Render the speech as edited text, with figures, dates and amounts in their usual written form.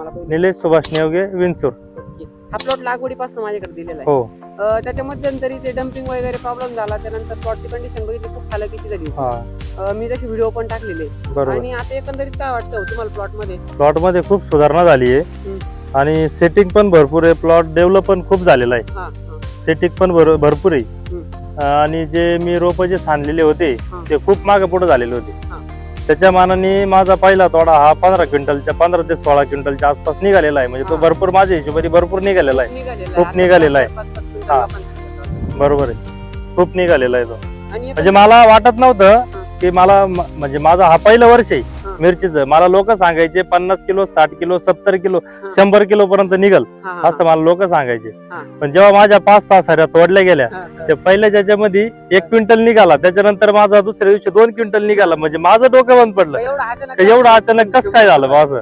मला पहिले? निलेश सुभाष नेवगे, विंचूर. ओके. हा प्लॉट लागवडीपासून माझ्याकडे दिलेला आहे. हो. त्याच्या मध्यंतरी ते डम्पिंग वगैरे प्रॉब्लेम झाला, त्यानंतर प्लॉटची कंडिशन बघितली, खूप हालाकीची झाली होती. हा मी त्याचे व्हिडिओ पण टाकलेले. बरोबर. आणि आता एकंदरीत काय वाटतं तुम्हाला प्लॉट मध्ये? प्लॉट मध्ये खूप सुधारणा झाली आहे आणि सेटिंग पण भरपूर आहे. प्लॉट डेव्हलप पण खूप झालेला आहे. हा सेटिंग पण भरपूर आहे. आणि जे मी रोप जे सांडलेले होते ते खूप मागे पुढे झालेले होते. त्याच्या मानाने माझा पहिला तोडा हा 15 क्विंटलच्या 15 ते 16 क्विंटलच्या आसपास निघालेला आहे. म्हणजे तो भरपूर माझ्या हिशोबाने भरपूर निघालेला आहे. खूप निघालेला आहे. हा बरोबर आहे. खूप निघालेला आहे तो. म्हणजे मला वाटत नव्हतं की मला म्हणजे माझा हा पहिलं वर्ष आहे मिरचीचं. मला लोक सांगायचे 50 किलो 60 किलो 70 किलो 100 किलो पर्यंत निघल असं मला लोक सांगायचे. पण जेव्हा माझ्या 5-6 साऱ्या तोडल्या गेल्या ते पहिल्या ज्याच्यामध्ये 1 क्विंटल निघाला, त्याच्यानंतर माझा दुसऱ्या दिवशी 2 क्विंटल निघाला. म्हणजे माझं डोकं बंद पडलं एवढं अचानक कसं काय झालं असं.